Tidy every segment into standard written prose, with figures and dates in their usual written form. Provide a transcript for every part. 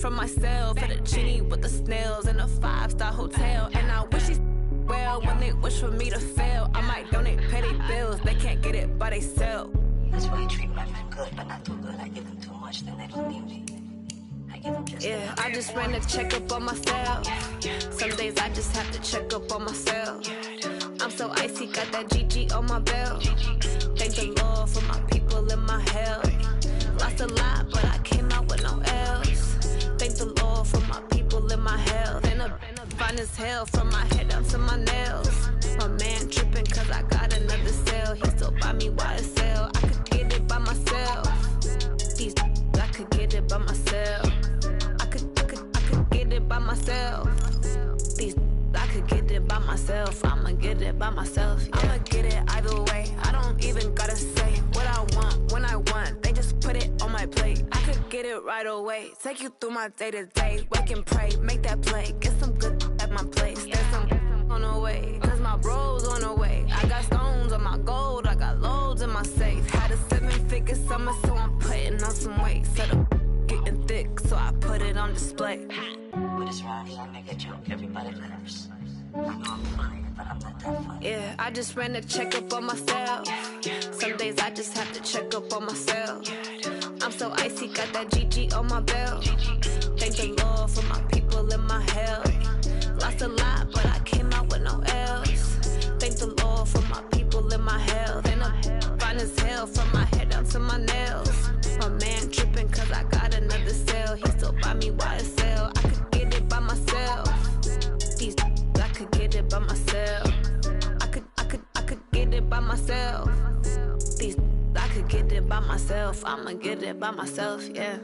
from myself. For the genie with the snails in a 5-star hotel. And I wish these well when they wish for me to fail. I might donate petty bills, they can't get it by themselves. That's why you treat my men good, but not too good. I give them too much, then they don't need me. Yeah, I just ran a checkup on myself. Some days I just have to check up on myself. I'm so icy, got that GG on my belt. Thank the Lord for my people in my health. Lost a lot, but I came out with no else. Thank the Lord for my people in my health. And a fine as hell from my head down to my nails. My man tripping cause I got another sale. He still buy me YSL. I could get it by myself. These I could get it by myself. I could get it by myself. These I could get it by myself. I'ma get it by myself. Yeah. I'ma get it either way. I don't even gotta say what I want when I want. They just put it on my plate. I could get it right away. Take you through my day to day. Wake and pray, make that play. Get some good at my place. There's some on the way. Cause my bro's on the way. I got stones on my gold. I got loads in my safe. Had a 7-figure summer, so I'm putting on some weight. Set up getting thick, so I put it on display. With this rhyme, I make a joke, everybody laughs. I know I'm funny, but I'm not that funny. Yeah, I just ran a checkup on myself. Some days I just have to check up on myself. I'm so icy, got that GG on my belt. Thank the Lord for my people in my health. Lost a lot, but I came out with no else. Thank the Lord for my people in my health. And I'm fine as hell from my head down to my nails. My man tripping cause I got another sale. He still buy me YSL. I could get it by myself. These I could get it by myself. I could get it by myself. These I could get it by myself. I'ma get it by myself, yeah.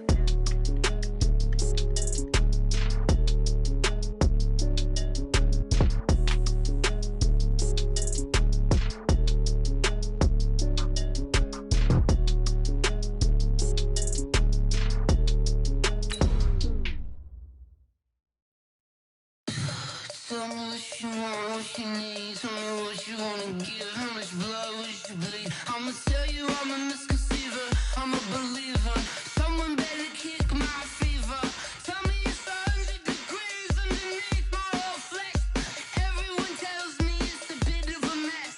Tell me what you want, what you need. Tell me what you wanna give. How much blood would you bleed? I'ma tell you I'm a misconceiver. I'm a believer. Someone better kick my fever. Tell me it's 100 degrees underneath my whole flesh. Everyone tells me it's a bit of a mess.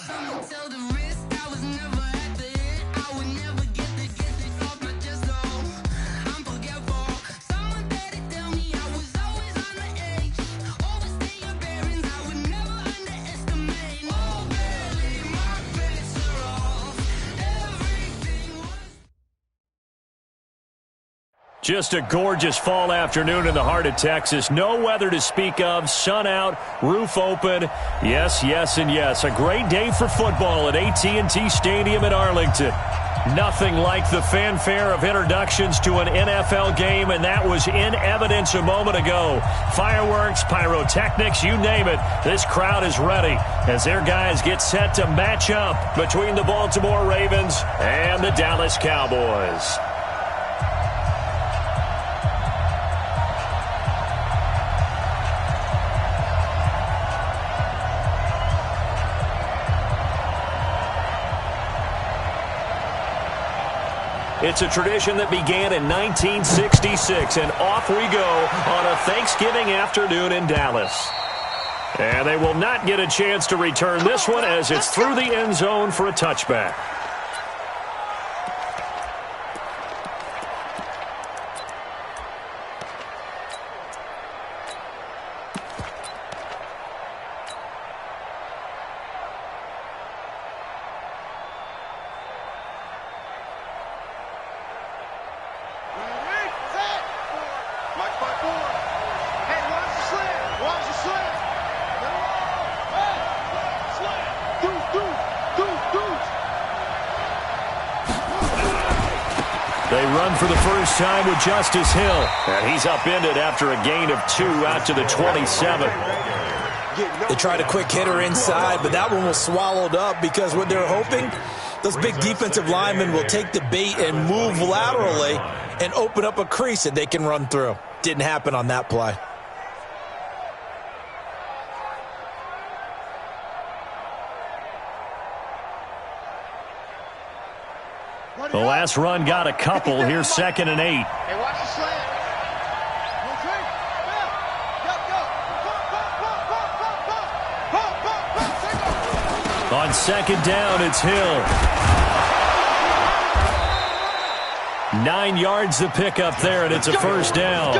I'ma tell the risk I was never at the end. I would never get this off my chest. Oh, I'm forgetful. Someone better tell me I was always on the edge. Overstay your bearings, I would never underestimate. Oh, barely, my bets are off. Everything was. Just a gorgeous fall afternoon in the heart of Texas. No weather to speak of. Sun out, roof open. Yes, yes, and yes. A great day for football at AT&T Stadium in Arlington. Nothing like the fanfare of introductions to an NFL game, and that was in evidence a moment ago. Fireworks, pyrotechnics, you name it. This crowd is ready as their guys get set to match up between the Baltimore Ravens and the Dallas Cowboys. It's a tradition that began in 1966, and off we go on a Thanksgiving afternoon in Dallas. And they will not get a chance to return this one as it's through the end zone for a touchback. They run for the first time with Justice Hill. And he's upended after a gain of 2 out to the 27. They tried a quick hitter inside, but that one was swallowed up because what they're hoping, those big defensive linemen will take the bait and move laterally and open up a crease that they can run through. Didn't happen on that play. What The last run got a couple. Here's 2nd and 8. Hey, watch the slant. On 2nd down, it's Hill. 9 yards to pick up there, and it's a 1st down.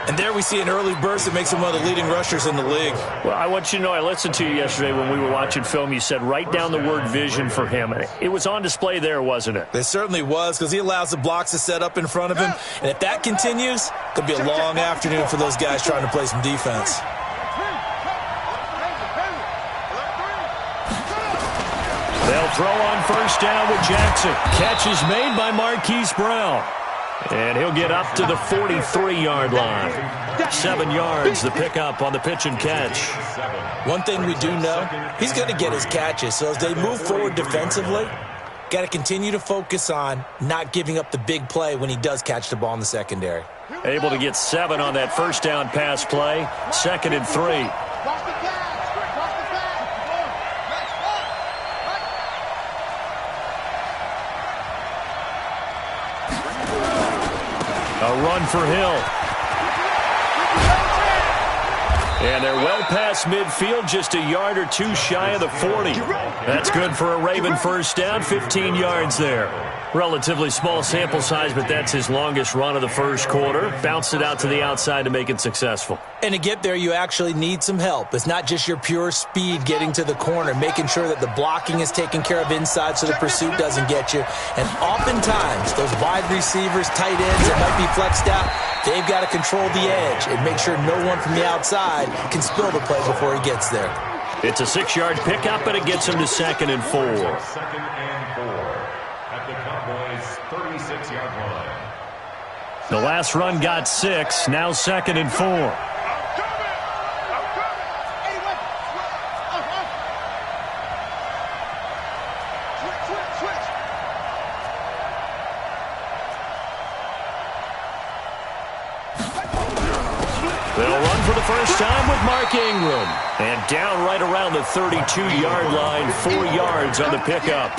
And there we see an early burst that makes him one of the leading rushers in the league. Well, I want you to know, I listened to you yesterday when we were watching film. You said write down the word vision for him. It was on display there, wasn't it? It certainly was, because he allows the blocks to set up in front of him. And if that continues, it could be a long afternoon for those guys trying to play some defense. They'll throw on 1st down with Jackson. Catch is made by Marquise Brown. And he'll get up to the 43-yard line. 7 yards, the pickup on the pitch and catch. One thing we do know, he's going to get his catches. So as they move forward defensively, got to continue to focus on not giving up the big play when he does catch the ball in the secondary. Able to get 7 on that 1st down pass play. 2nd and 3. A run for Hill. And they're well past midfield, just a yard or two shy of the 40. That's good for a Raven 1st down, 15 yards there. Relatively small sample size, but that's his longest run of the 1st quarter. Bounced it out to the outside to make it successful. And to get there, you actually need some help. It's not just your pure speed getting to the corner, making sure that the blocking is taken care of inside so the pursuit doesn't get you. And oftentimes, those wide receivers, tight ends that might be flexed out, they've got to control the edge and make sure no one from the outside can spill the play before he gets there. It's a 6-yard pickup, and it gets him to 2nd and 4. 2nd and 4 at the Cowboys' 36-yard line. The last run got 6, now 2nd and 4. They'll run for the 1st time with Mark Ingram. And down right around the 32-yard line, 4 yards on the pickup.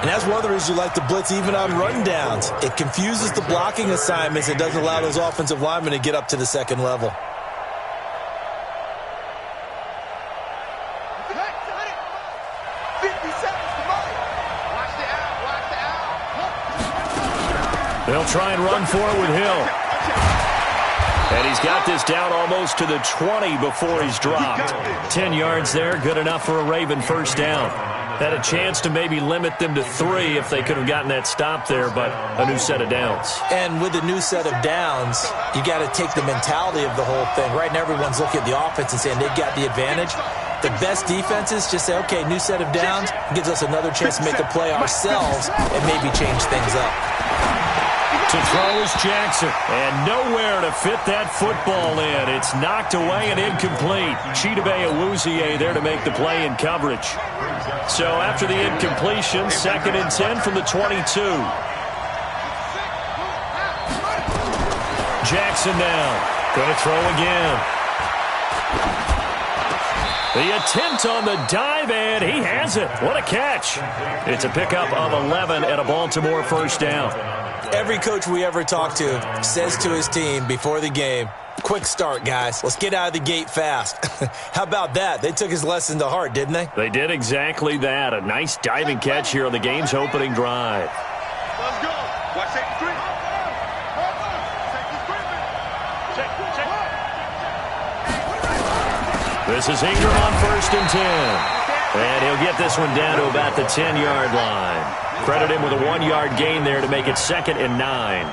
And that's one of the reasons you like to blitz even on rundowns. It confuses the blocking assignments. It doesn't allow those offensive linemen to get up to the 2nd level. They'll try and run for it with Hill. And he's got this down almost to the 20 before he's dropped. 10 yards there, good enough for a Raven 1st down. Had a chance to maybe limit them to 3 if they could have gotten that stop there, but a new set of downs. And with a new set of downs, you got to take the mentality of the whole thing. Right now, everyone's looking at the offense and saying they've got the advantage. The best defenses just say, okay, new set of downs, gives us another chance to make a play ourselves and maybe change things up. To throw is Jackson, and nowhere to fit that football in. It's knocked away and incomplete. Chidobe Awuzie there to make the play in coverage. So after the incompletion, 2nd and 10 from the 22. Jackson now, going to throw again. The attempt on the dive, and he has it. What a catch. It's a pickup of 11 and a Baltimore 1st down. Every coach we ever talk to says to his team before the game, quick start, guys. Let's get out of the gate fast. How about that? They took his lesson to heart, didn't they? They did exactly that. A nice diving catch here on the game's opening drive. Let's go. Watch second screen. This is Ingram on 1st and 10. And he'll get this one down to about the 10-yard line. Credit him with a 1-yard gain there to make it 2nd and 9.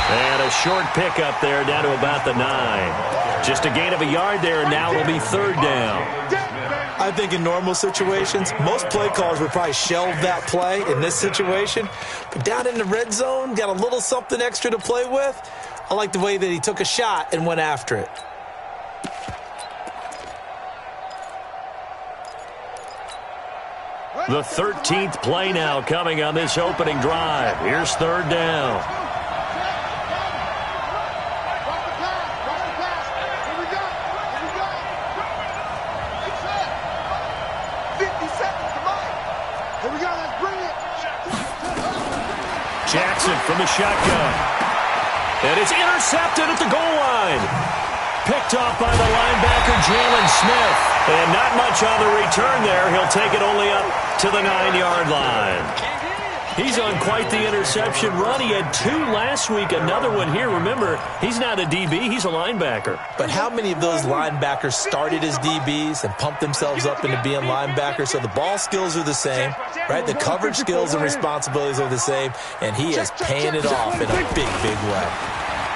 And a short pickup there down to about the 9. Just a gain of a yard there, and now it'll be 3rd down. I think in normal situations, most play callers would probably shelve that play in this situation. But down in the red zone, got a little something extra to play with. I like the way that he took a shot and went after it. The 13th play now coming on this opening drive. Here's 3rd down. Jackson from the shotgun. And it's intercepted at the goal line. Picked off by the linebacker, Jalen Smith. And not much on the return there. He'll take it only up to the 9-yard line. He's on quite the interception run. He had 2 last week, another one here. Remember, he's not a DB, he's a linebacker. But how many of those linebackers started as DBs and pumped themselves up into being linebackers? So the ball skills are the same, right? The coverage skills and responsibilities are the same, and he is paying it off in a big, big way.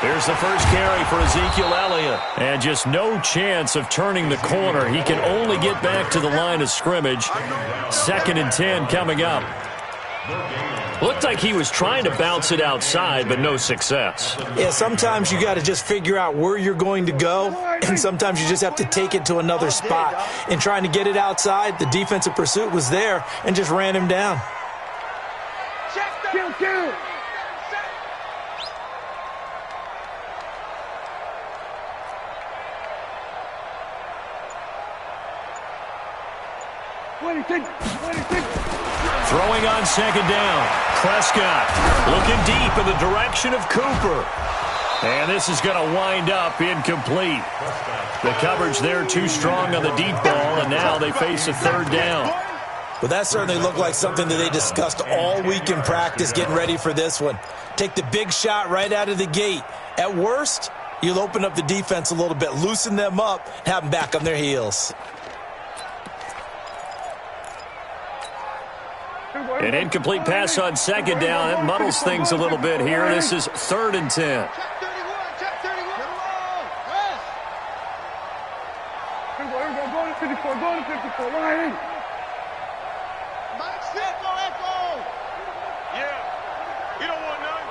Here's the first carry for Ezekiel Elliott. And just no chance of turning the corner. He can only get back to the line of scrimmage. 2nd and 10 coming up. Looked like he was trying to bounce it outside, but no success. Yeah, sometimes you got to just figure out where you're going to go, and sometimes you just have to take it to another spot. In trying to get it outside, the defensive pursuit was there and just ran him down. Kill. 26. Throwing on 2nd down. Prescott looking deep in the direction of Cooper. And this is going to wind up incomplete. The coverage there too strong on the deep ball, and now they face a 3rd down. Well, that certainly looked like something that they discussed all week in practice, getting ready for this one. Take the big shot right out of the gate. At worst, you'll open up the defense a little bit, loosen them up, have them back on their heels. An incomplete pass on 2nd down. That muddles things a little bit here. This is 3rd and 10. Check 31. Go to 54. Line in. Echo. Yeah. You don't want none.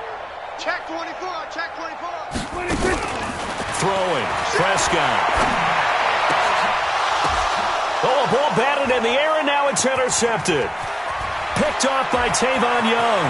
Check 24. 26. Throwing. Prescott. Oh, a ball batted in the air, and now it's intercepted. Picked off by Tavon Young.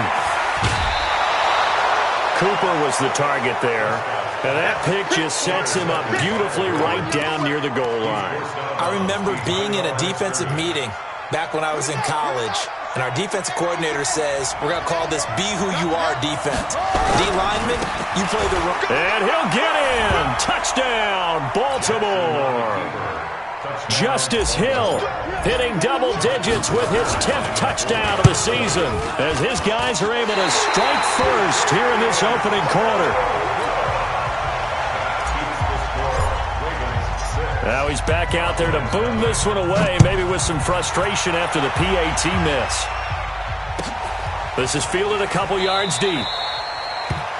Cooper was the target there. And that pick just sets him up beautifully right down near the goal line. I remember being in a defensive meeting back when I was in college, and our defensive coordinator says, we're going to call this Be Who You Are defense. D lineman, you play the rookie. And he'll get in. Touchdown, Baltimore. Justice Hill hitting double digits with his 10th touchdown of the season as his guys are able to strike first here in this opening quarter. Now he's back out there to boom this one away, maybe with some frustration after the PAT miss. This is fielded a couple yards deep.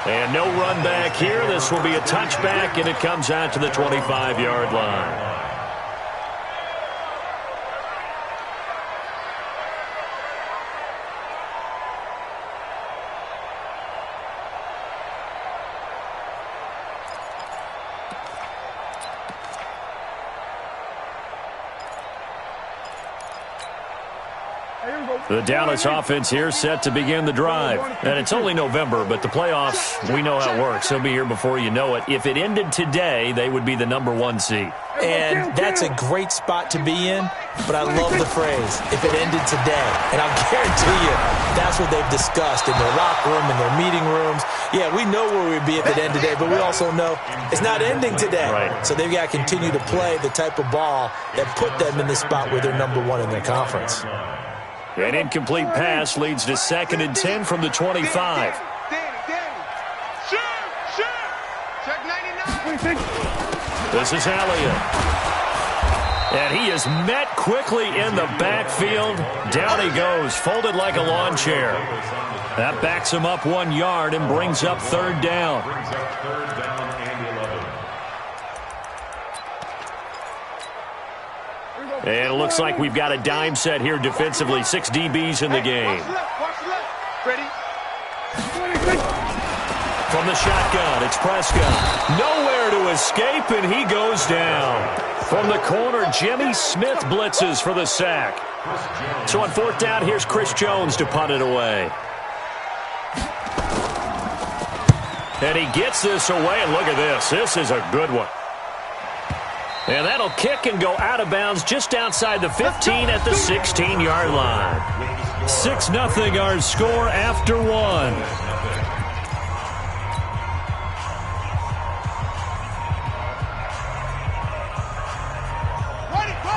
And no run back here. This will be a touchback, and it comes out to the 25-yard line. The Dallas offense here set to begin the drive. And it's only November, but the playoffs, we know how it works. They'll be here before you know it. If it ended today, they would be the #1 seed. And that's a great spot to be in, but I love the phrase, if it ended today. And I'll guarantee you, that's what they've discussed in their locker room, in their meeting rooms. Yeah, we know where we'd be at the end today, but we also know it's not ending today. Right. So they've got to continue to play the type of ball that put them in the spot where they're #1 in their conference. An incomplete pass leads to 2nd and 10 from the 25. Shoot! Check 99. This is Elliott. And he is met quickly in the backfield. Down he goes, folded like a lawn chair. That backs him up 1 yard and brings up 3rd down. And it looks like we've got a dime set here defensively. 6 DBs in the game. Watch the left. Ready? From the shotgun, it's Prescott. Nowhere to escape, and he goes down. From the corner, Jimmy Smith blitzes for the sack. So on 4th down, here's Chris Jones to punt it away. And he gets this away, and look at this. This is a good one. And that'll kick and go out of bounds just outside the 15 at the 16-yard line. 6-0 our score after 1.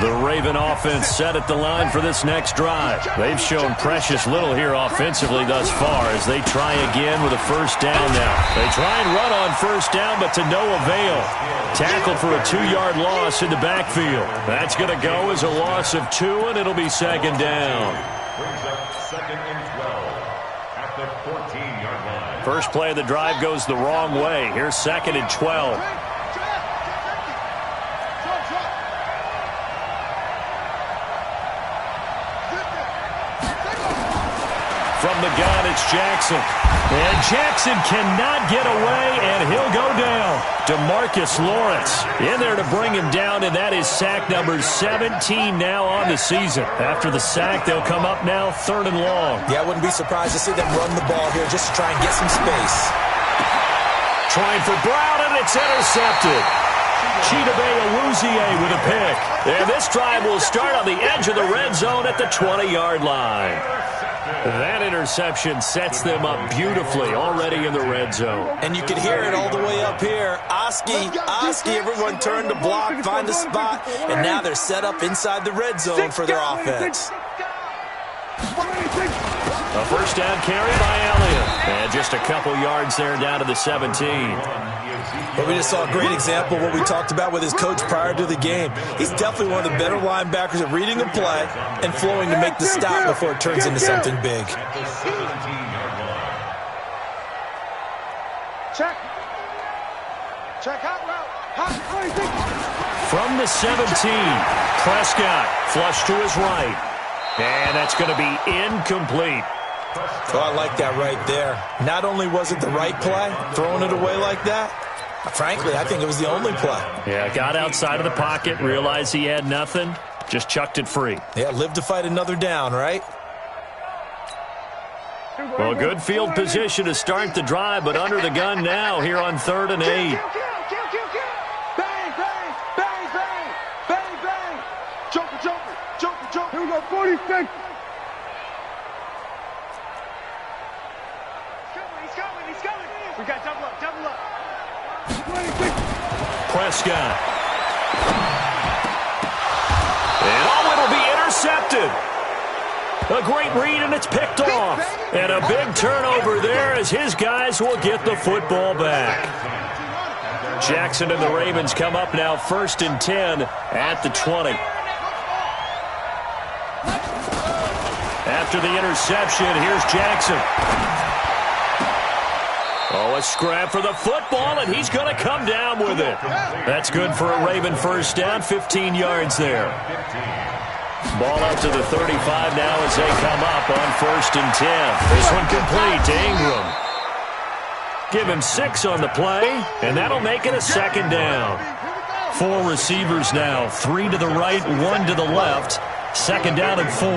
The Raven offense set at the line for this next drive. They've shown precious little here offensively thus far as they try again with a first down now. They try and run on first down, but to no avail. Tackled for a 2-yard loss in the backfield. That's going to go as a loss of 2, and it'll be second down. Brings up 2nd and 12 at the 14-yard line. First play of the drive goes the wrong way. Here's 2nd and 12. From the gun, it's Jackson. And Jackson cannot get away, and he'll go down. DeMarcus Lawrence in there to bring him down, and that is sack number 17 now on the season. After the sack, they'll come up now 3rd and long. Yeah, I wouldn't be surprised to see them run the ball here just to try and get some space. Trying for Brown, and it's intercepted. Chidobe Awuzie with a pick. And this drive will start on the edge of the red zone at the 20-yard line. That interception sets them up beautifully already in the red zone. And you can hear it all the way up here. Oski, everyone turned to block, find a spot, and now they're set up inside the red zone for their offense. A first down carry by Elliott. And just a couple yards there down to the 17. But we just saw a great example of what we talked about with his coach prior to the game. He's definitely one of the better linebackers at reading a play and flowing to make the stop before it turns into something big. Check. Check out route. From the 17, Prescott flush to his right. And that's going to be incomplete. Oh, I like that right there. Not only was it the right play, throwing it away like that, frankly, I think it was the only play. Yeah, got outside of the pocket, realized he had nothing, just chucked it free. Yeah, live to fight another down, right? Well, good field position to start the drive, but under the gun now here on 3rd and 8. Bang, bang, bang, bang, bang, bang. Joker. Here we go, 46. He's coming. We got double up. Prescott. And it'll be intercepted. A great read, and it's picked off. And a big turnover there as his guys will get the football back. Jackson and the Ravens come up now 1st and 10 at the 20. After the interception, here's Jackson. Oh, a scrap for the football, and he's going to come down with it. That's good for a Raven first down, 15 yards there. Ball up to the 35 now as they come up on 1st and 10. This one complete to Ingram. Give him 6 on the play, and that'll make it a 2nd down. 4 receivers now, 3 to the right, 1 to the left. 2nd down and 4.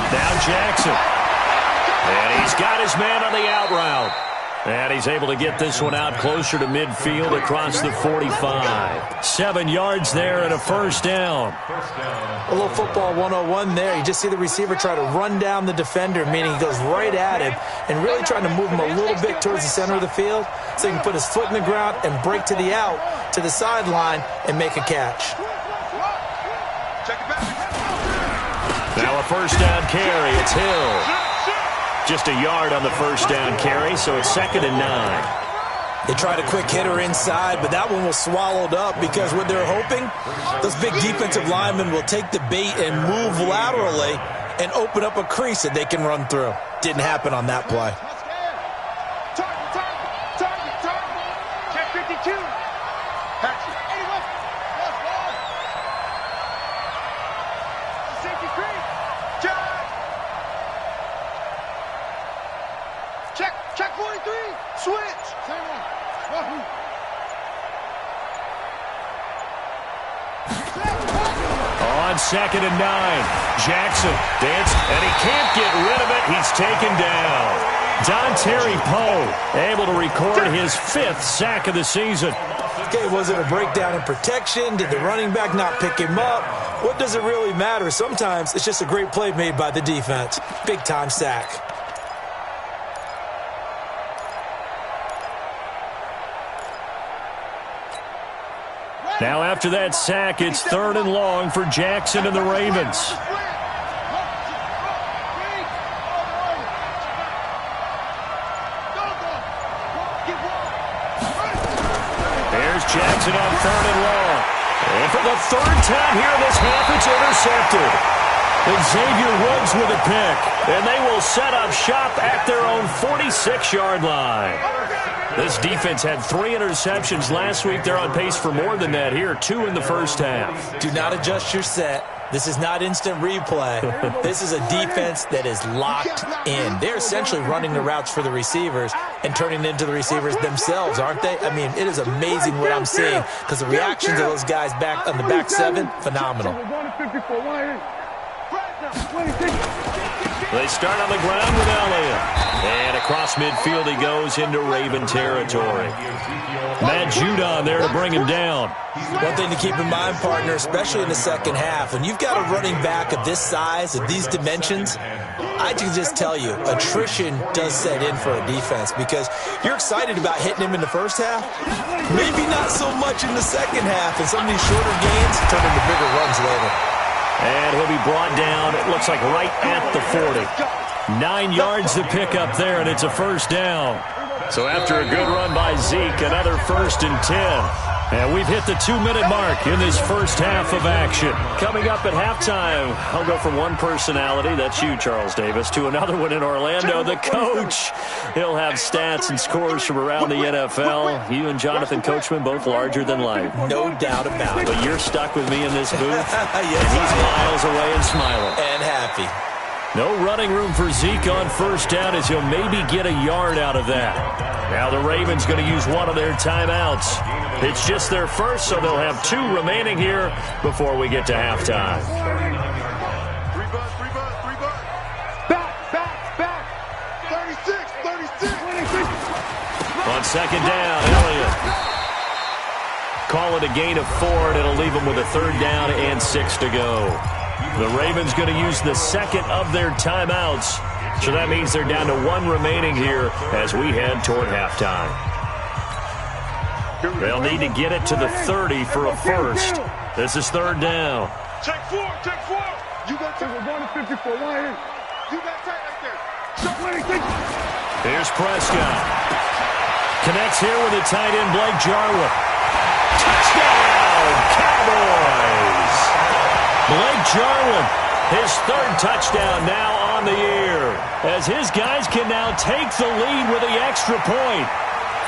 Now Jackson. And he's got his man on the out route. And he's able to get this one out closer to midfield across the 45. 7 yards there and a first down. A little football 101 there. You just see the receiver try to run down the defender, meaning he goes right at him and really trying to move him a little bit towards the center of the field so he can put his foot in the ground and break to the out, to the sideline, and make a catch. Now a first down carry. It's Hill. Just a yard on the first down carry, so it's 2nd and 9. They tried a quick hitter inside, but that one was swallowed up because what they're hoping, those big defensive linemen will take the bait and move laterally and open up a crease that they can run through. Didn't happen on that play. Target. Check 52. Action. Safety creep. Check 43. Switch. On 2nd and 9, Jackson dance, and he can't get rid of it. He's taken down. Dontari Poe able to record his 5th sack of the season. Okay, was it a breakdown in protection? Did the running back not pick him up? What does it really matter? Sometimes it's just a great play made by the defense. Big-time sack. Now after that sack, it's 3rd and long for Jackson and the Ravens. There's Jackson on 3rd and long. And for the 3rd time here in this half, it's intercepted. Xavier Woods with a pick. And they will set up shop at their own 46-yard line. This defense had 3 interceptions last week. They're on pace for more than that here. 2 in the first half. Do not adjust your set. This is not instant replay. This is a defense that is locked in. They're essentially running the routes for the receivers and turning it into the receivers themselves, aren't they? I mean, it is amazing what I'm seeing because the reactions of those guys back on the back 7, phenomenal. They start on the ground with Elliott. And across midfield he goes into Raven territory. Matt Judon there to bring him down. One thing to keep in mind, partner, especially in the second half, when you've got a running back of this size, of these dimensions, I can just tell you, attrition does set in for a defense because you're excited about hitting him in the first half, maybe not so much in the second half, and some of these shorter gains turn into bigger runs later. And he'll be brought down, it looks like right at the 40. 9 yards to pick up there, and it's a first down. So after a good run by Zeke, another 1st and 10. And we've hit the 2-minute mark in this first half of action. Coming up at halftime, I'll go from one personality, that's you, Charles Davis, to another one in Orlando, the coach. He'll have stats and scores from around the NFL. You and Jonathan Coachman, both larger than life. No doubt about it. But you're stuck with me in this booth, yes, and he's miles away and smiling. And happy. No running room for Zeke on first down as he'll maybe get a yard out of that. Now the Ravens going to use one of their timeouts. It's just their first, so they'll have 2 remaining here before we get to halftime. Back. 36. On second down, Elliott. Call it a gain of 4, and it'll leave them with a 3rd down and 6 to go. The Ravens going to use the second of their timeouts. So that means they're down to 1 remaining here as we head toward halftime. They'll need to get it to the 30 for a first. This is 3rd down. Check 4. You got to go to 54. You got tight right there. Here's Prescott. Connects here with the tight end, Blake Jarwin. Touchdown, Cowboys! Blake Jarwin, his 3rd touchdown now on the year, as his guys can now take the lead with the extra point.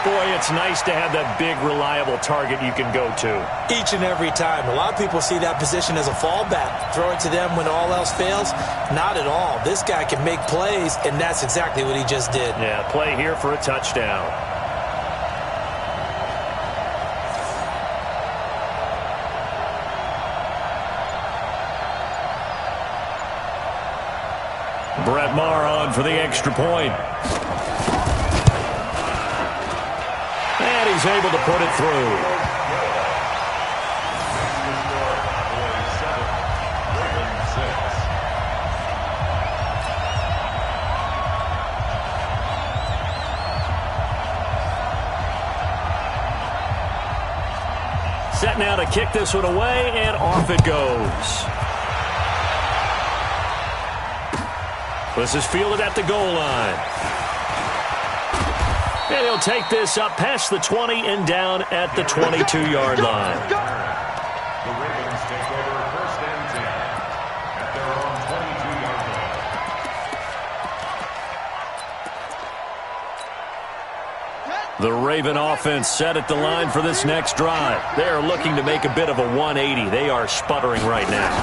Boy, it's nice to have that big, reliable target you can go to. Each and every time. A lot of people see that position as a fallback. Throw it to them when all else fails. Not at all. This guy can make plays, and that's exactly what he just did. Yeah, play here for a touchdown. Brett Maher on for the extra point. And he's able to put it through. Set now to kick this one away, and off it goes. This is fielded at the goal line. And he'll take this up past the 20 and down at the 22-yard line. The Ravens take over 1st and 10 at their own 22-yard line. The Raven offense set at the line for this next drive. They're looking to make a bit of a 180. They are sputtering right now.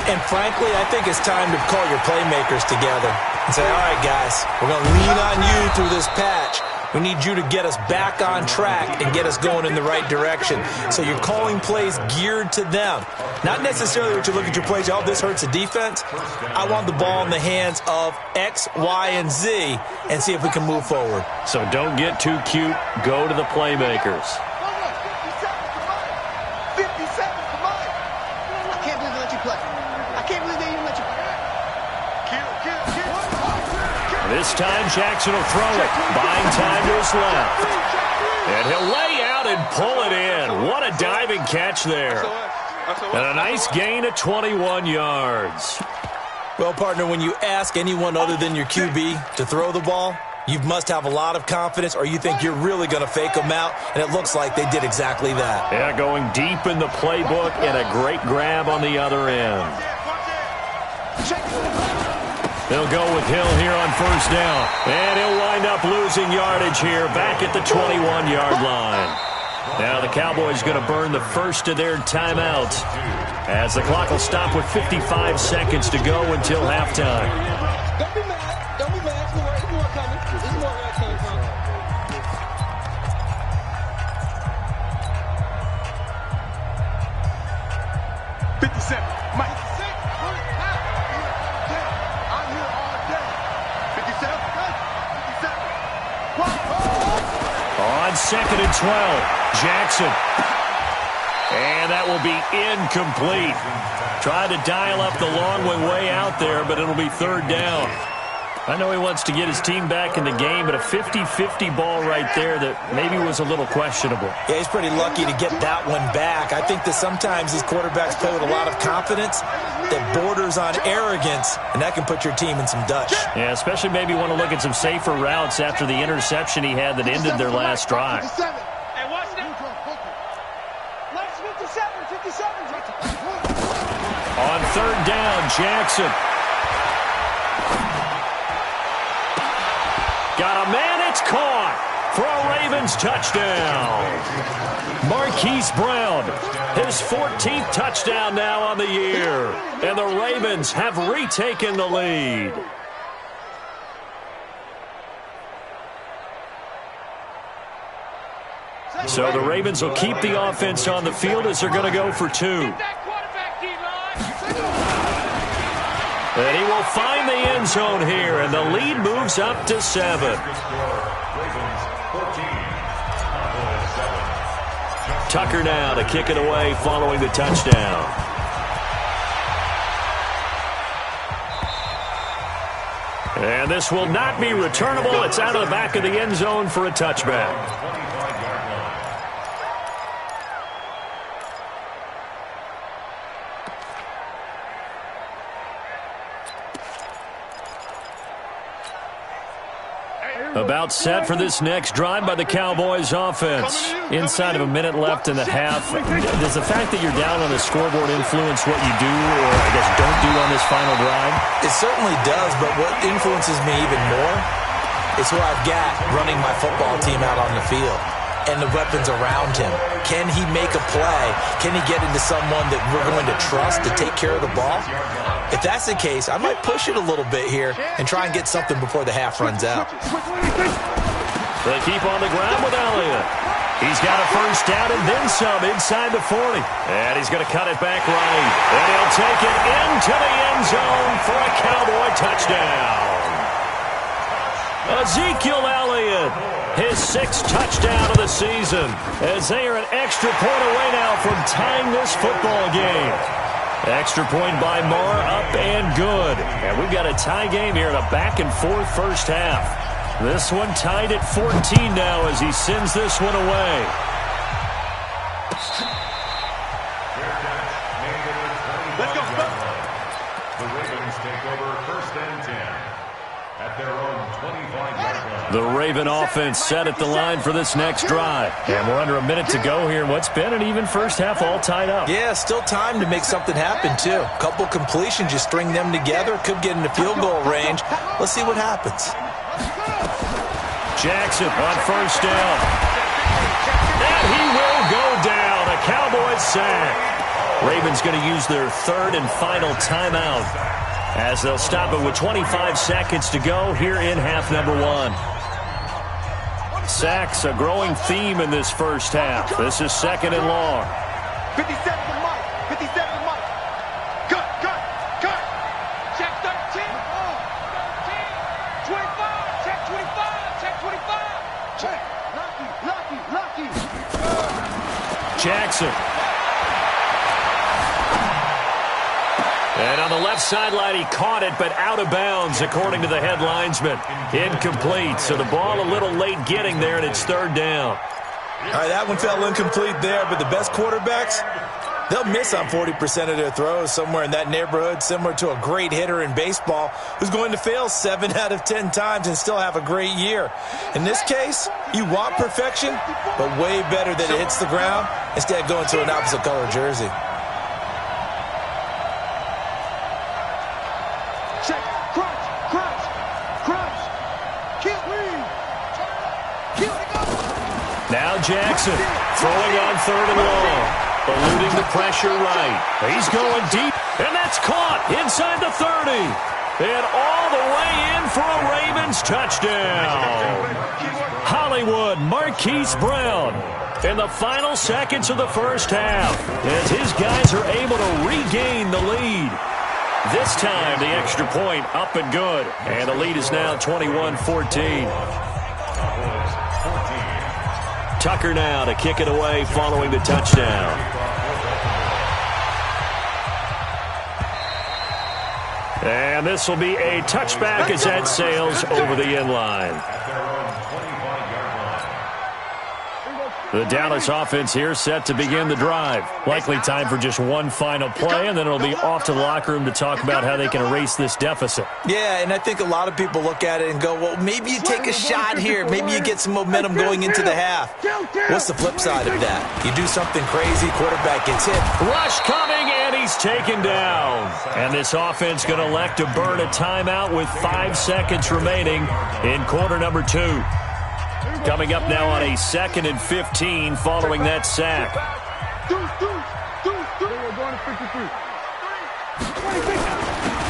And frankly, I think it's time to call your playmakers together and say, all right, guys, we're going to lean on you through this patch. We need you to get us back on track and get us going in the right direction. So you're calling plays geared to them. Not necessarily what you look at your plays, oh, this hurts the defense. I want the ball in the hands of X, Y, and Z and see if we can move forward. So don't get too cute. Go to the playmakers. 57, come on. I can't believe they let you play. I can't believe they even let you play. This time Jackson will throw it. Buying time to his left. And he'll lay out out and pull it in. What a diving catch there. And a nice gain of 21 yards. Well, partner, when you ask anyone other than your QB to throw the ball, you must have a lot of confidence, or you think you're really going to fake them out, and it looks like they did exactly that. Yeah, going deep in the playbook and a great grab on the other end. They'll go with Hill here on first down, and he'll wind up losing yardage here back at the 21-yard line. Now the Cowboys going to burn the first of their timeouts as the clock will stop with 55 seconds to go until halftime. Don't be mad. Don't be mad. There's more coming. There's more coming. 57. Mike. I'm here all day. 57. 57. On second and 12. Jackson. And that will be incomplete. Tried to dial up the long way out there, but it'll be third down. I know he wants to get his team back in the game, but a 50-50 ball right there that maybe was a little questionable. Yeah, he's pretty lucky to get that one back. I think that sometimes these quarterbacks play with a lot of confidence that borders on arrogance, and that can put your team in some dutch. Yeah, especially maybe want to look at some safer routes after the interception he had that ended their last drive. On third down, Jackson. Got a man, it's caught for a Ravens touchdown. Marquise Brown, his 14th touchdown now on the year. And the Ravens have retaken the lead. So the Ravens will keep the offense on the field as they're going to go for two. And he will find the end zone here, and the lead moves up to 7. Tucker now to kick it away following the touchdown. And this will not be returnable. It's out of the back of the end zone for a touchback. About set for this next drive by the Cowboys offense. Inside of a minute left in the half. Does the fact that you're down on the scoreboard influence what you do, or I guess don't do on this final drive? It certainly does, but what influences me even more is who I've got running my football team out on the field and the weapons around him. Can he make a play? Can he get into someone that we're going to trust to take care of the ball? If that's the case, I might push it a little bit here and try and get something before the half runs out. They keep on the ground with Elliott. He's got a first down and then some inside the 40. And he's going to cut it back right. And he'll take it into the end zone for a Cowboy touchdown. Ezekiel Elliott, his 6th touchdown of the season, as they are an extra point away now from tying this football game. Extra point by Marr, up and good. And we've got a tie game here in a back-and-forth first half. This one tied at 14 now as he sends this one away. Let's go. The Ravens take over first and 10 at their own 25-yard line. The Raven offense set at the line for this next drive. And we're under a minute to go here in what's been an even first half, all tied up. Yeah, still time to make something happen, too. A couple completions, you string them together, could get into field goal range. Let's see what happens. Jackson on first down. And he will go down. A Cowboys sack. Ravens going to use their third and final timeout as they'll stop it with 25 seconds to go here in half number 1. Sacks, a growing theme in this first half. This is second and long. 57 to Mike. 57 to Mike. Cut. Check 13. 25. Check 25. Check 25. Check. Lucky. Jackson. And on the left sideline, he caught it, but out of bounds, according to the head linesman. Incomplete, so the ball a little late getting there, and it's third down. All right, that one fell incomplete there, but the best quarterbacks, they'll miss on 40% of their throws, somewhere in that neighborhood, similar to a great hitter in baseball who's going to fail 7 out of 10 times and still have a great year. In this case, you want perfection, but way better that it hits the ground instead of going to an opposite color jersey. Check. Crunch. Kill. Now Jackson throwing on 3rd and long. Eluding the pressure right. He's going deep, and that's caught inside the 30. And all the way in for a Ravens touchdown. Hollywood Marquise Brown in the final seconds of the first half as his guys are able to regain the lead. This time the extra point up and good, and the lead is now 21-14. Tucker now to kick it away following the touchdown. And this will be a touchback as that sails over the end line. The Dallas offense here set to begin the drive. Likely time for just one final play, and then it'll be off to the locker room to talk about how they can erase this deficit. Yeah, and I think a lot of people look at it and go, well, maybe you take a shot here. Maybe you get some momentum going into the half. What's the flip side of that? You do something crazy, quarterback gets hit. Rush coming, and he's taken down. And this offense going to elect to burn a timeout with 5 seconds remaining in quarter number 2. Coming up now on a 2nd and 15 following that sack.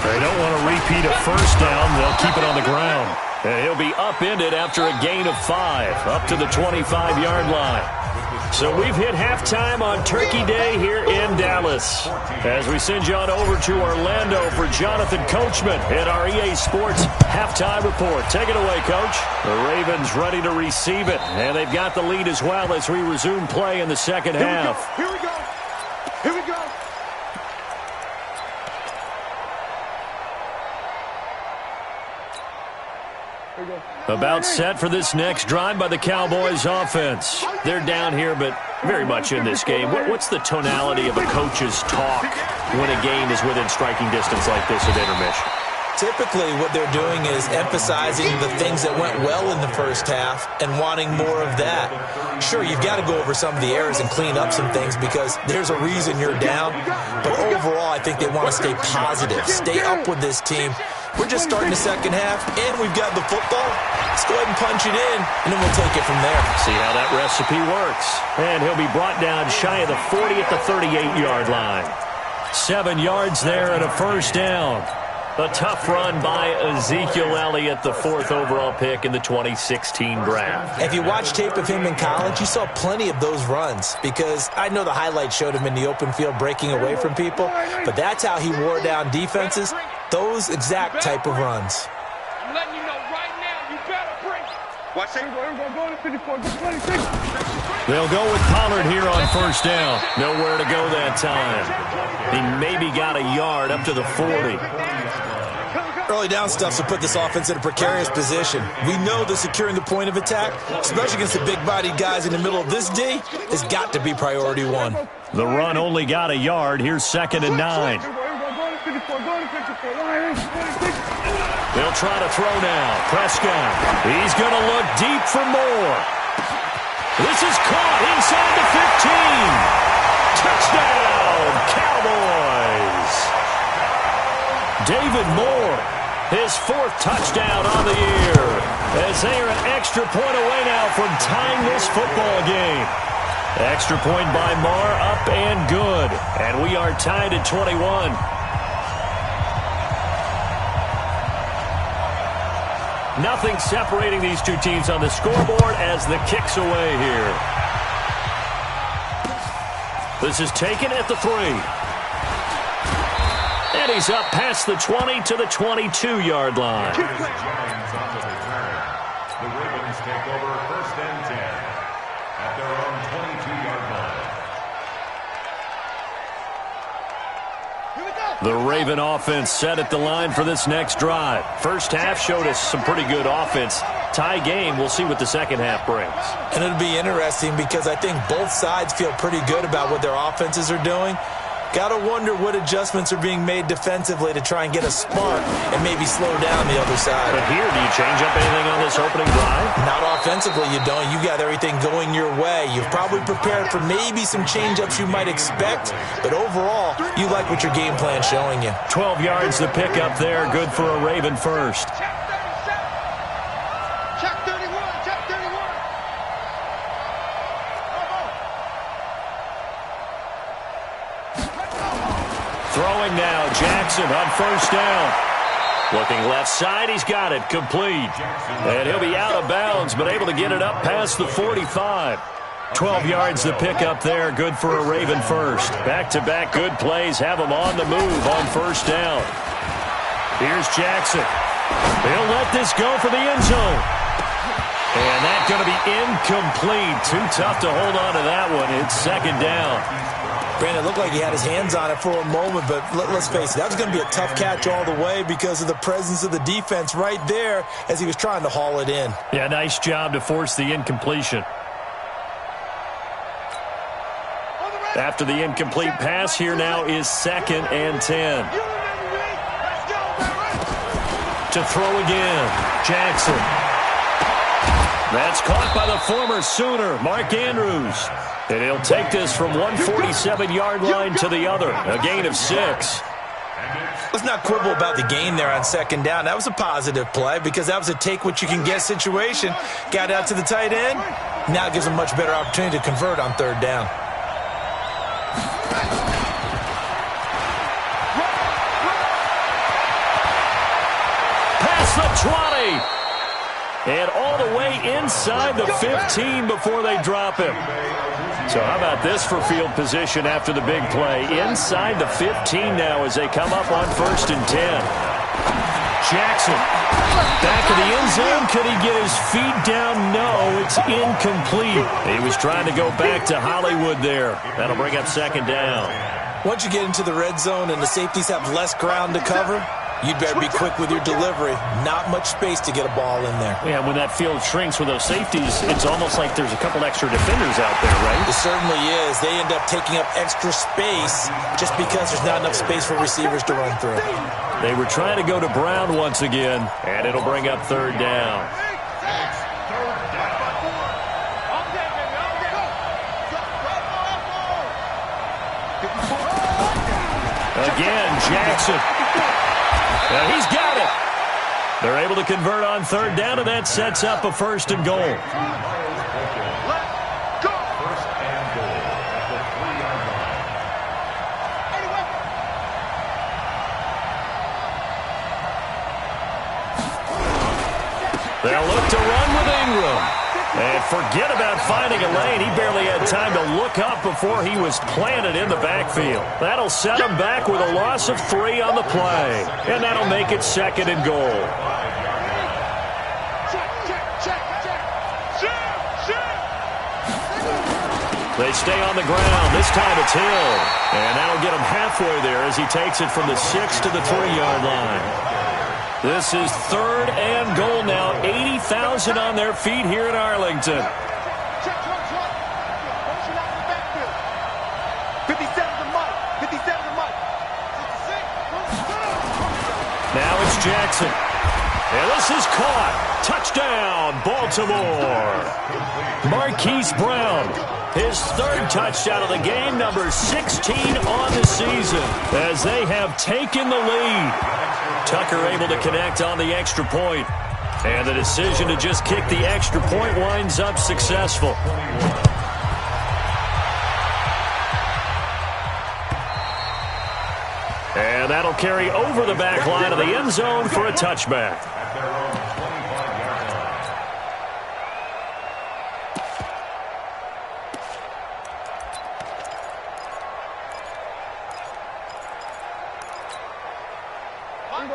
They don't want to repeat a first down. They'll keep it on the ground. And he'll be upended after a gain of 5, up to the 25-yard line. So we've hit halftime on Turkey Day here in Dallas. As we send you on over to Orlando for Jonathan Coachman at our EA Sports Halftime Report. Take it away, Coach. The Ravens ready to receive it, and they've got the lead as well as we resume play in the second half. Here we go. About set for this next drive by the Cowboys offense. They're down here, but very much in this game. What's the tonality of a coach's talk when a game is within striking distance like this at intermission? Typically, what they're doing is emphasizing the things that went well in the first half and wanting more of that. Sure, you've got to go over some of the errors and clean up some things because there's a reason you're down. But overall, I think they want to stay positive, stay up with this team. We're just starting the second half, and we've got the football. Let's go ahead and punch it in, and then we'll take it from there. See how that recipe works. And he'll be brought down shy of the 40 at the 38-yard line. 7 yards there and a first down. A tough run by Ezekiel Elliott, the 4th overall pick in the 2016 draft. If you watch tape of him in college, you saw plenty of those runs because I know the highlights showed him in the open field breaking away from people, but that's how he wore down defenses, those exact type of runs. I'm letting you know right now, you better bring it. Watch it. Go to 54. Go 26. They'll go with Pollard here on first down. Nowhere to go that time. He maybe got a yard up to the 40. Early down stuff will put this offense in a precarious position. We know that securing the point of attack, especially against the big-bodied guys in the middle of this D, has got to be priority 1. The run only got a yard. Here's 2nd and 9. They'll try to throw now. Prescott. He's going to look deep for more. This is caught inside the 15. Touchdown, Cowboys. David Moore, his 4th touchdown on the year, as they are an extra point away now from tying this football game. Extra point by Moore, up and good. And we are tied at 21. Nothing separating these two teams on the scoreboard as the kick's away here. This is taken at the 3. And he's up past the 20 to the 22-yard line. The Ravens take over 1st and 10 at their own 22-yard line. The Raven offense set at the line for this next drive. First half showed us some pretty good offense. Tie game. We'll see what the second half brings. And it'll be interesting because I think both sides feel pretty good about what their offenses are doing. Got to wonder what adjustments are being made defensively to try and get a spark and maybe slow down the other side. But here, do you change up anything on this opening drive? Not offensively, you don't. You got everything going your way. You've probably prepared for maybe some change-ups you might expect, but overall, you like what your game plan's showing you. 12 yards to pick up there. Good for a Raven first. Throwing now, Jackson on first down. Looking left side, he's got it, complete. And he'll be out of bounds, but able to get it up past the 45. 12 yards to pick up there, good for a Raven first. Back-to-back good plays, have him on the move on first down. Here's Jackson. He'll let this go for the end zone. And that's going to be incomplete. Too tough to hold on to that one. It's second down. Brandon, it looked like he had his hands on it for a moment, but let's face it, that was going to be a tough catch all the way because of the presence of the defense right there as he was trying to haul it in. Yeah, nice job to force the incompletion. After the incomplete pass, here now is 2nd and 10. To throw again, Jackson. That's caught by the former Sooner, Mark Andrews. And he'll take this from 147-yard line to the other. A gain of 6. Let's not quibble about the gain there on second down. That was a positive play because that was a take-what-you-can-get situation. Got out to the tight end. Now it gives him much better opportunity to convert on third down. Past the 20. And all the way inside the 15 before they drop him. So how about this for field position after the big play? Inside the 15 now as they come up on 1st and 10. Jackson. Back of the end zone. Could he get his feet down? No, it's incomplete. He was trying to go back to Hollywood there. That'll bring up 2nd down. Once you get into the red zone and the safeties have less ground to cover, you'd better be quick with your delivery. Not much space to get a ball in there. Yeah, when that field shrinks with those safeties, it's almost like there's a couple extra defenders out there, right? It certainly is. They end up taking up extra space just because there's not enough space for receivers to run through. They were trying to go to Brown once again, and it'll bring up 3rd down. Again, Jackson. And he's got it. They're able to convert on 3rd down, and that sets up a 1st and goal. Let's go. 1st and goal at the 3-yard line. They'll look to run with Ingram. And forget about finding a lane. He barely had time to look up before he was planted in the backfield. That'll set him back with a loss of 3 on the play. And that'll make it 2nd and goal. They stay on the ground. This time it's Hill. And that'll get him halfway there as he takes it from the 6 to the 3-yard line. This is 3rd and goal now. 80,000 on their feet here in Arlington. Now it's Jackson. And this is caught. Touchdown, Baltimore. Marquise Brown. His 3rd touchdown of the game, number 16 on the season, as they have taken the lead. Tucker able to connect on the extra point. And the decision to just kick the extra point winds up successful. And that'll carry over the back line of the end zone for a touchback.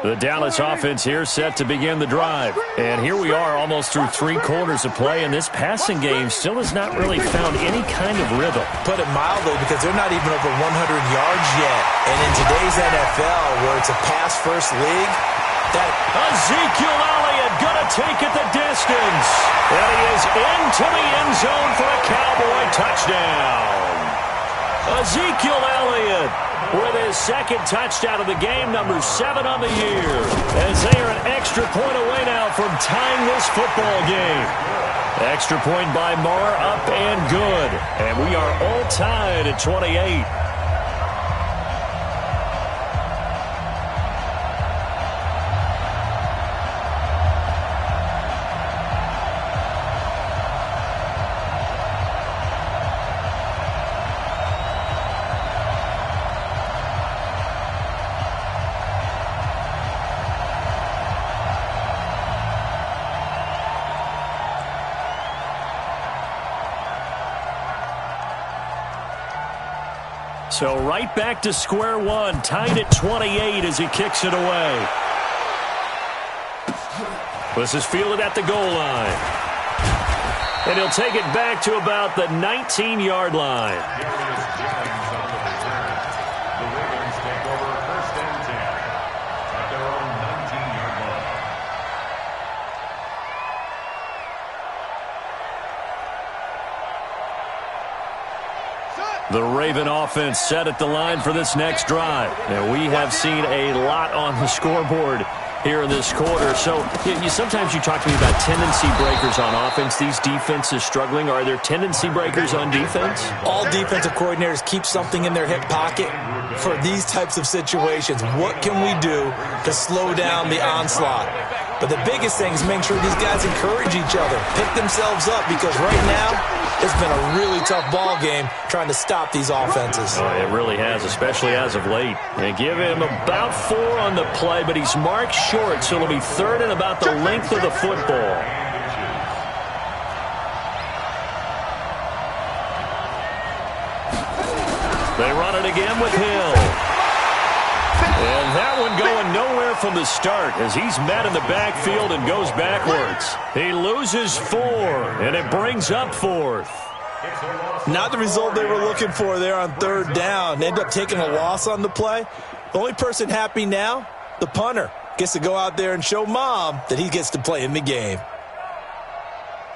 The Dallas offense here set to begin the drive. And here we are almost through 3 quarters of play, and this passing game still has not really found any kind of rhythm. Put it mildly, because they're not even over 100 yards yet. And in today's NFL, where it's a pass-first league, that Ezekiel Elliott going to take it the distance. And he is into the end zone for a Cowboy touchdown. Ezekiel Elliott with his second touchdown of the game, number 7 on the year. As they are an extra point away now from tying this football game. Extra point by Marr, up and good. And we are all tied at 28. So right back to square one, tied at 28 as he kicks it away. This is fielded at the goal line. And he'll take it back to about the 19-yard line. The Ravens take over first and 10 at their own 19-yard line. The Raven offense set at the line for this next drive. And we have seen a lot on the scoreboard here in this quarter. So sometimes you talk to me about tendency breakers on offense. These defenses struggling. Are there tendency breakers on defense? All defensive coordinators keep something in their hip pocket for these types of situations. What can we do to slow down the onslaught? But the biggest thing is making sure these guys encourage each other, pick themselves up, because right now it's been a really tough ball game trying to stop these offenses. Oh, it really has, especially as of late. They give him about 4 on the play, but he's marked short, so it'll be third and about the length of the football. They run it again with Hill. And that one going nowhere from the start as he's met in the backfield and goes backwards. He loses 4, and it brings up 4th. Not the result they were looking for there on third down. End up taking a loss on the play. The only person happy now, the punter, gets to go out there and show Mom that he gets to play in the game.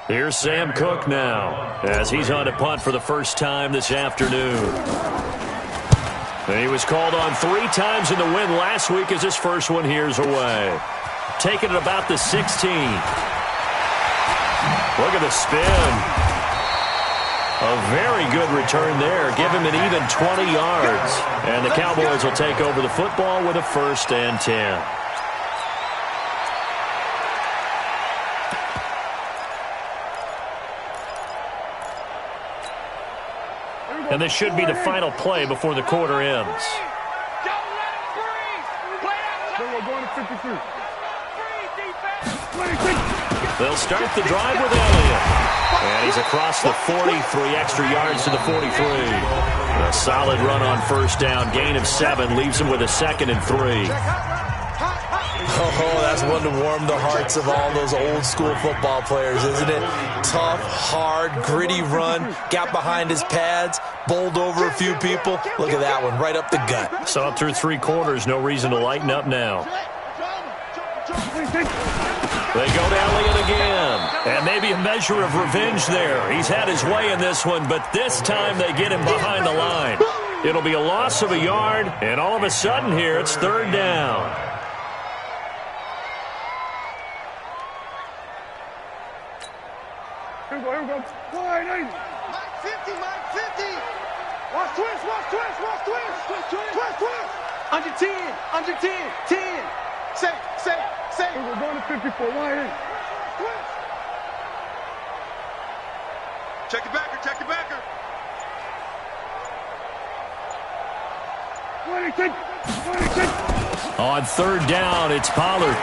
Here's Sam Cook now as he's on to punt for the first time this afternoon. And he was called on 3 times in the win last week as his first one here's away. Taking it about the 16. Look at the spin. A very good return there. Give him an even 20 yards. And the Cowboys will take over the football with a 1st and 10. And this should be the final play before the quarter ends. They'll start the drive with Elliott. And he's across the 40, 3 extra yards to the 43. A solid run on first down. Gain of 7 leaves him with a 2nd and 3. Oh, that's one to warm the hearts of all those old school football players, isn't it? Tough, hard, gritty run. Got behind his pads, bowled over a few people. Look at that one, right up the gut. So through 3 quarters, no reason to lighten up now. They go to Elliott again. And maybe a measure of revenge there. He's had his way in this one, but this time they get him behind the line. It'll be a loss of a yard, and all of a sudden here, it's 3rd down. Here we go. Wide 80. Mike 50, Mike 50. Watch twist, watch twist, watch twist. Twist. Under 10, under 10, 10. Say. We're going to 54, wide 80. Twist. Check your backer. On 3rd down, it's Pollard.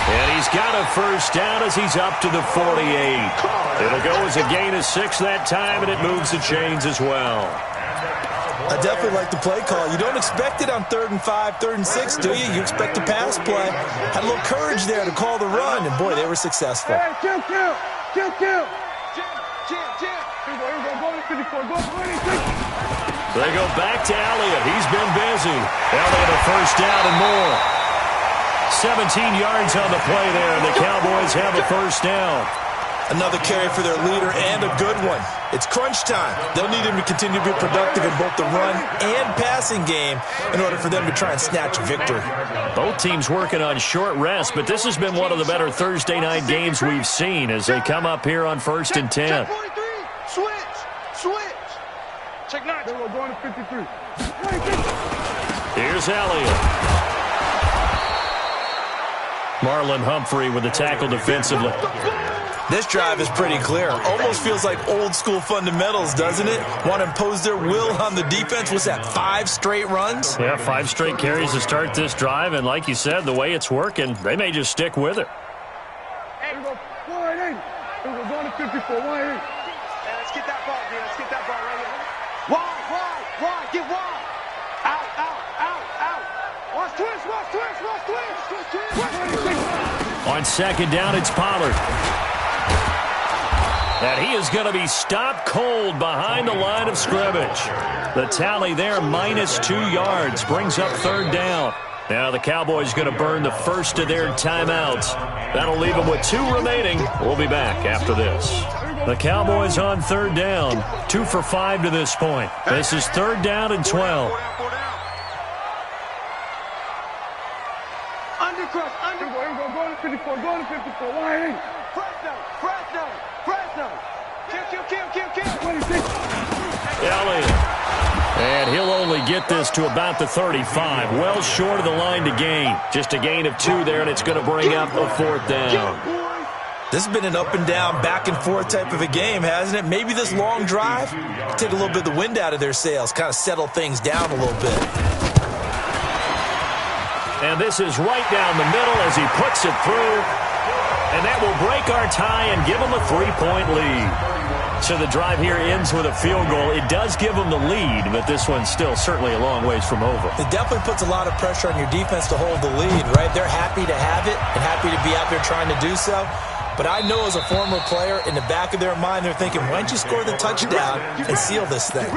And he's got a 1st down as he's up to the 48. It'll go as a gain of 6 that time, and it moves the chains as well. I definitely like the play call. You don't expect it on 3rd and 5, 3rd and 6, do you? You expect a pass play. Had a little courage there to call the run, and boy, they were successful. Hey, kill. Jim. Here we go, go to 54, go 26. They go back to Elliott. He's been busy. Elliott a 1st down and more. 17 yards on the play there, and the Cowboys have a first down. Another carry for their leader and a good one. It's crunch time. They'll need him to continue to be productive in both the run and passing game in order for them to try and snatch a victory. Both teams working on short rest, but this has been one of the better Thursday night games we've seen as they come up here on 1st and 10. Check 43. Switch. Check 9. We're going to 53. Here's Elliott. Marlon Humphrey with the tackle defensively. This drive is pretty clear. Almost feels like old school fundamentals, doesn't it? Want to impose their will on the defense. Was that 5 straight runs? Yeah, 5 straight carries to start this drive, and like you said, the way it's working, they may just stick with it. Hey, we go 180. We're going to 54. 180. Hey, let's get that ball, dude. Let's get that ball right here. Wide. Get wide. Out. Watch twist. On 2nd down, it's Pollard. And he is going to be stopped cold behind the line of scrimmage. The tally there, -2 yards, brings up 3rd down. Now the Cowboys going to burn the first of their timeouts. That'll leave them with 2 remaining. We'll be back after this. The Cowboys on 3rd down, 2 for 5 to this point. This is 3rd down and 12. Undercross. Going to 54. 180. Fresno. Kill. Elliott. And he'll only get this to about the 35. Well short of the line to gain. Just a gain of 2 there, and it's going to bring up a 4th down. This has been an up and down, back and forth type of a game, hasn't it? Maybe this long drive take a little bit of the wind out of their sails, kind of settle things down a little bit. And this is right down the middle as he puts it through. And that will break our tie and give them a 3-point lead. So the drive here ends with a field goal. It does give them the lead, but this one's still certainly a long ways from over. It definitely puts a lot of pressure on your defense to hold the lead, right? They're happy to have it and happy to be out there trying to do so. But I know as a former player, in the back of their mind, they're thinking, why don't you score the touchdown and seal this thing?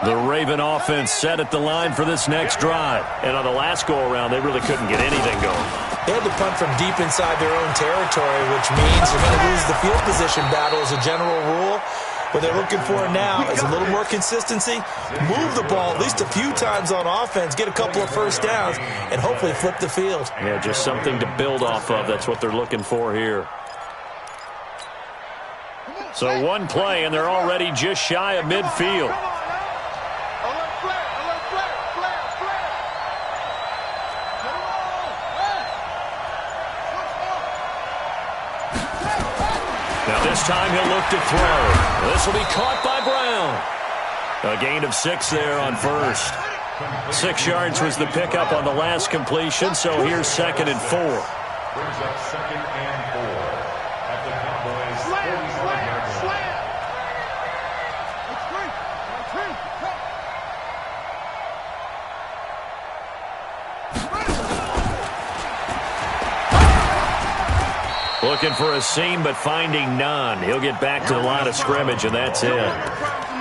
The Raven offense set at the line for this next drive. And on the last go-around, they really couldn't get anything going. They had to punt from deep inside their own territory, which means they're going to lose the field position battle as a general rule. What they're looking for now is a little more consistency, move the ball at least a few times on offense, get a couple of first downs, and hopefully flip the field. Yeah, just something to build off of. That's what they're looking for here. So one play, and they're already just shy of midfield. Now this time he'll look to throw. This will be caught by Brown. A gain of 6 there on first. 6 yards was the pickup on the last completion, so here's 2nd and 4. Brings up 2nd and 4 at the Cowboys' 45-yard line. Looking for a seam, but finding none. He'll get back to the line of scrimmage, and that's it.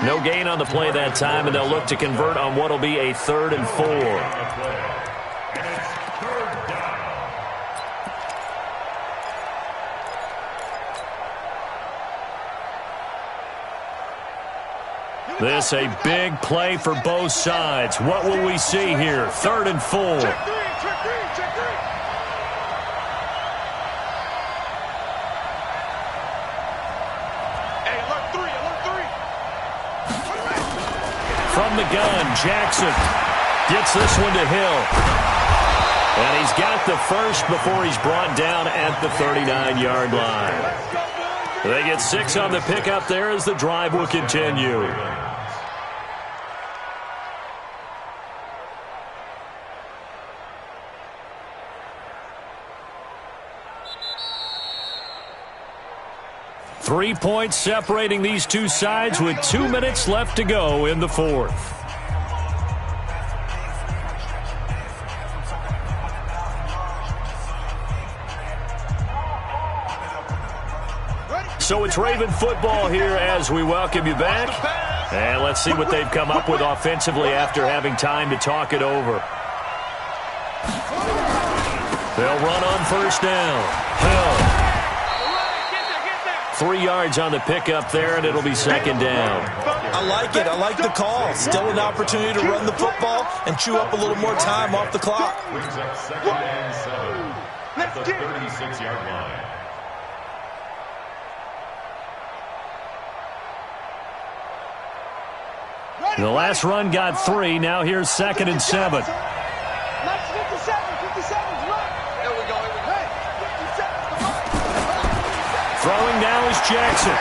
No gain on the play that time, and they'll look to convert on what will be a 3rd and 4. This a big play for both sides. What will we see here? 3rd and 4. Check three. From the gun, Jackson gets this one to Hill. And he's got the first before he's brought down at the 39-yard line. They get 6 on the pickup there as the drive will continue. Three points separating these two sides with 2 minutes left to go in the 4th. So it's Raven football here as we welcome you back. And let's see what they've come up with offensively after having time to talk it over. They'll run on first down. Hill. 3 yards on the pickup there, and it'll be second down. I like it. I like the call. Still an opportunity to run the football and chew up a little more time off the clock. Brings up 2nd and 7 at the 36-yard line. The last run got 3. Now here's 2nd and 7. Nice 57's right. Here we go. Hey, 57's the right. Throwing now is Jackson.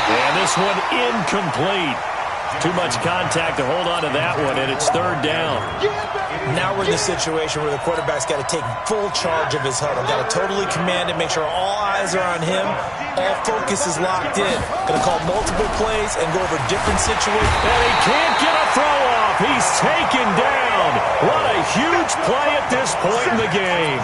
And this one incomplete. Too much contact to hold on to that one, and it's 3rd down. Now we're in the situation where the quarterback's got to take full charge of his huddle. Got to totally command it, make sure all eyes are on him. All focus is locked in. Going to call multiple plays and go over different situations. And he can't get a throw off. He's taken down. What a huge play at this point in the game.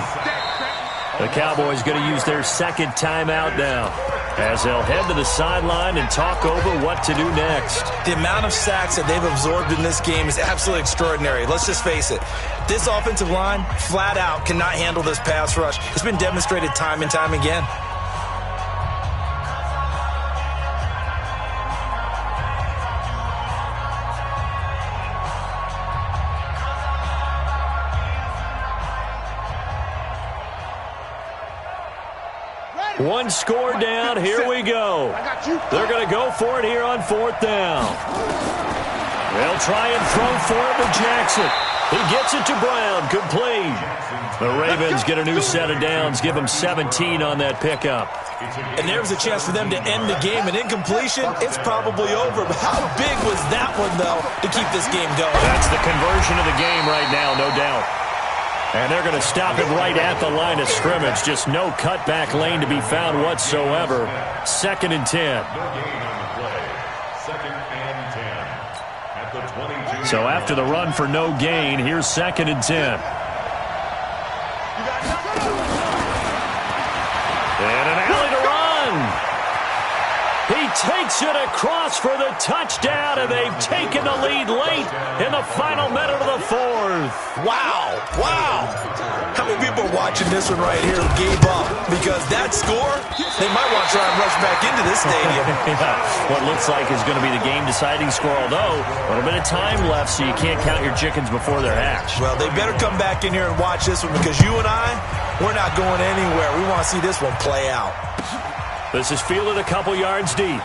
The Cowboys going to use their 2nd timeout now, as they'll head to the sideline and talk over what to do next. The amount of sacks that they've absorbed in this game is absolutely extraordinary. Let's just face it. This offensive line, flat out, cannot handle this pass rush. It's been demonstrated time and time again. One score down. Here we go. They're going to go for it here on 4th down. They'll try and throw for it to Jackson. He gets it to Brown. Complete. The Ravens get a new set of downs. Give them 17 on that pickup. And there's a chance for them to end the game. An incompletion, it's probably over. But how big was that one, though, to keep this game going? That's the conversion of the game right now, no doubt. And they're going to stop it right at the line of scrimmage. Just no cutback lane to be found whatsoever. 2nd and 10. No gain on the play. 2nd and 10 at the 22. So after the run for no gain, here's 2nd and 10. And an alley to run. He takes it across for the touchdown, and they've taken the lead late in the final minute of the 4th. Wow. Wow. How many people are watching this one right here who gave up? Because that score, they might want to try and rush back into this stadium. Yeah, what looks like is going to be the game-deciding score, although a little bit of time left, so you can't count your chickens before they're hatched. Well, they better come back in here and watch this one, because you and I, we're not going anywhere. We want to see this one play out. This is fielded a couple yards deep.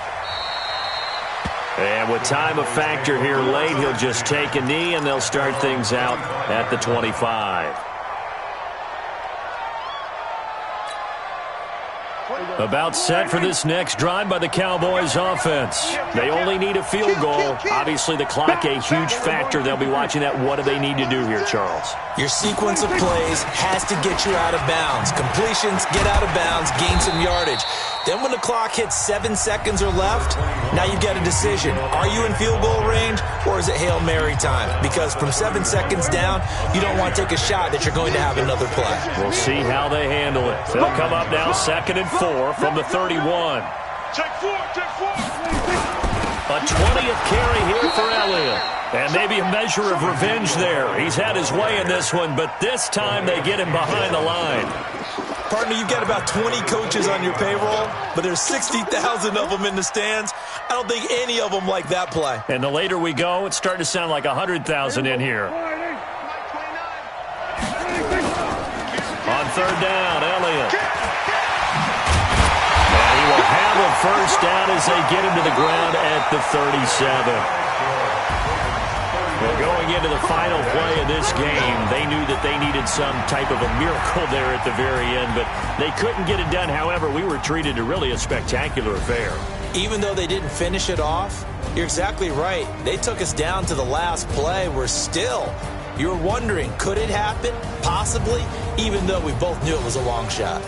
And with time a factor here late, he'll just take a knee, and they'll start things out at the 25. About set for this next drive by the Cowboys offense. They only need a field goal. Obviously, the clock a huge factor. They'll be watching that. What do they need to do here, Charles? Your sequence of plays has to get you out of bounds. Completions, get out of bounds, gain some yardage. Then when the clock hits 7 seconds or left, now you get a decision. Are you in field goal range, or is it Hail Mary time? Because from 7 seconds down, you don't want to take a shot that you're going to have another play. We'll see how they handle it. They'll come up now 2nd and 4 from the 31. Check 4. A 20th carry here for Elliott. And maybe a measure of revenge there. He's had his way in this one, but this time they get him behind the line. Partner, you've got about 20 coaches on your payroll, but there's 60,000 of them in the stands. I don't think any of them like that play. And the later we go, it's starting to sound like 100,000 in here. On 3rd down, Elliott. And he will have a first down as they get him to the ground at the 37. Well, going into the final play of this game, they knew that they needed some type of a miracle there at the very end, but they couldn't get it done. However, we were treated to really a spectacular affair. Even though they didn't finish it off, you're exactly right. They took us down to the last play. We're still, you're wondering, could it happen? Possibly, even though we both knew it was a long shot.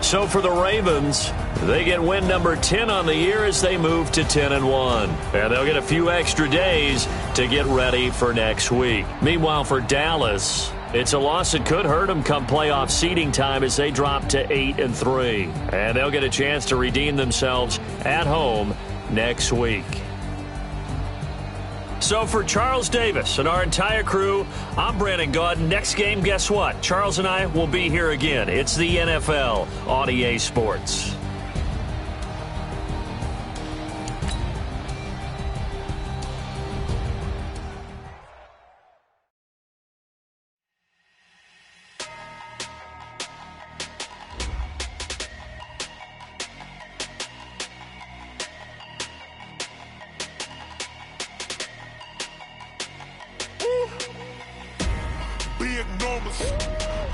So for the Ravens, they get win number 10 on the year as they move to 10-1. And they'll get a few extra days to get ready for next week. Meanwhile, for Dallas, It's a loss that could hurt them come playoff seeding time as they drop to 8-3. And they'll get a chance to redeem themselves at home next week. So for Charles Davis and our entire crew, I'm Brandon Gotw. Next game, guess what? Charles and I will be here again. It's the NFL on EA Sports.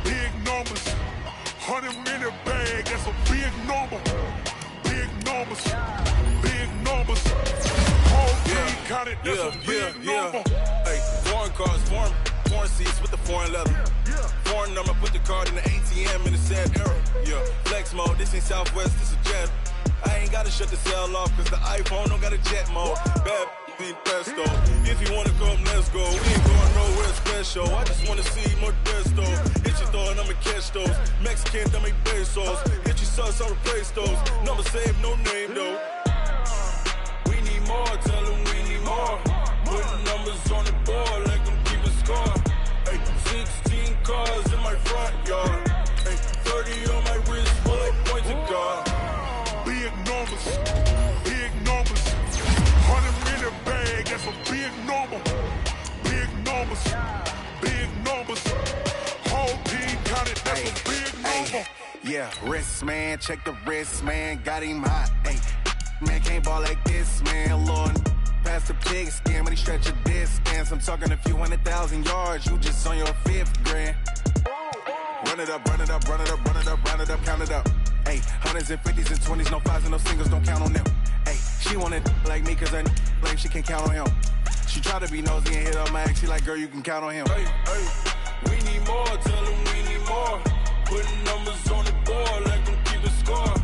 Big numbers, 100-minute bag, that's a big number. Big numbers, whole team counted, that's a big number. Hey, foreign cars, foreign seats with the foreign leather. Foreign number, put the card in the ATM in the sad era. Yeah, flex mode, this ain't Southwest, this is Jet. I ain't gotta shut the cell off, cause the iPhone don't got a jet mode. Bad pesto. If you wanna come, let's go. We ain't going nowhere special. I just wanna see more desto. Hit your door and I'ma catch those. Mexican, dummy pesos. Hit your sus, I'll replace those. Number saved, no name though. We need more, tell them we need more. Putting numbers on the board, like them keep a score. Hey, 16 cars in my front yard. Hey, 30 on my wrist, bullet point to God. Big numbers, 100-minute bag, that's a big number. Big numbers, whole team counted, that's a big number. Yeah, wrist man, check the wrist man, got him hot. Hey, man can't ball like this, man. Lord, past the pig skin, but he stretch a distance. I'm talking a few 100,000 yards, you just on your 5th grand. Run it up, count it up. Hey, hundreds and 50s and 20s, no 5s and no singles, don't count on them. Hey, she wanted like me cause I like she can count on him. She tried to be nosy and hit up my ex, she like, girl, you can count on him. Hey, we need more, tell them we need more. Putting numbers on the board like them keep a score.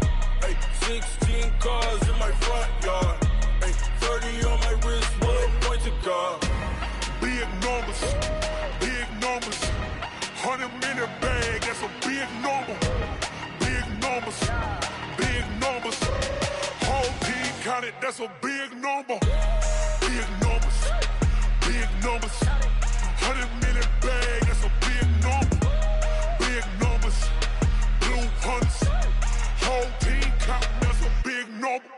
Hey, 16 cars in my front yard. Hey, 30 on my wrist, bullet point to God. Big numbers, 100-minute bag, that's a big number. Big numbers, whole team counted, that's a big number. Big numbers, 100-minute bag, that's a big number. Big numbers, blue hunts, whole team counting, that's a big number.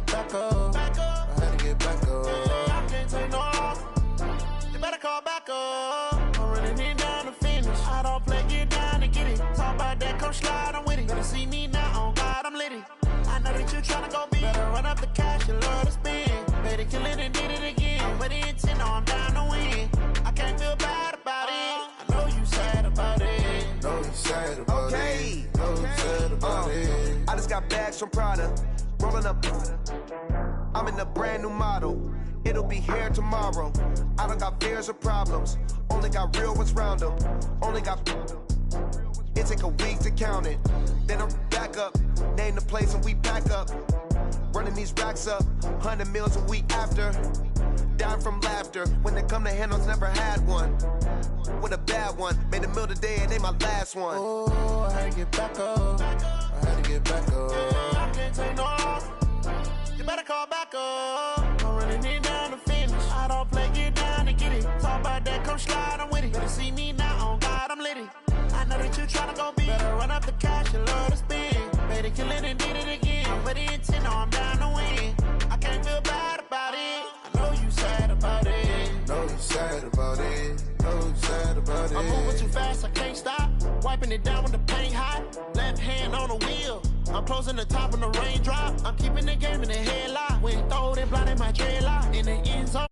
Back up. I had to get back up. I can't take no loss. You better call back up. I'm running it down to finish. I don't play, get down to get it. Talk about that, come slide, I'm with it. Better see me now, on God, I'm litty. I know that you tryna go big. Better run up the cash, you love to spend. Better kill it and did it again. I'm with the intent, no, I'm down to win. I can't feel bad about it. I know you sad about it. Know you sad about it. Know you sad about it. I just got bags from Prada. Rolling up, I'm in a brand new model. It'll be here tomorrow. I don't got fears or problems. Only got real ones round them. Only got. It take a week to count it. Then I'm back up. Name the place and we pack up. Running these racks up. 100 meals a week after. Down from laughter. When they come to handles, never had one. With a bad one. Made a meal today and ain't my last one. Oh, I had to get back up. I had to get back up. I can't take no loss. You better call back up. I'm running it down to finish. I don't play, get down to get it. Talk about that, come slide, I'm with it. Better see me now, on God, I'm litty. I know that you tryna go big. Better run up the cash, you love to spend. Better kill it and did it again. I'm with the intent, no, I'm down to win. I can't feel bad about it. I know you sad about it. Know you sad about it. Know you sad about it. I'm moving too fast, I can't stop. Wiping it down when the paint hot. Left hand on the wheel. I'm closing the top when the raindrop. I'm keeping the game in the headlock. When throw it blind in my dreadlock. In the end zone.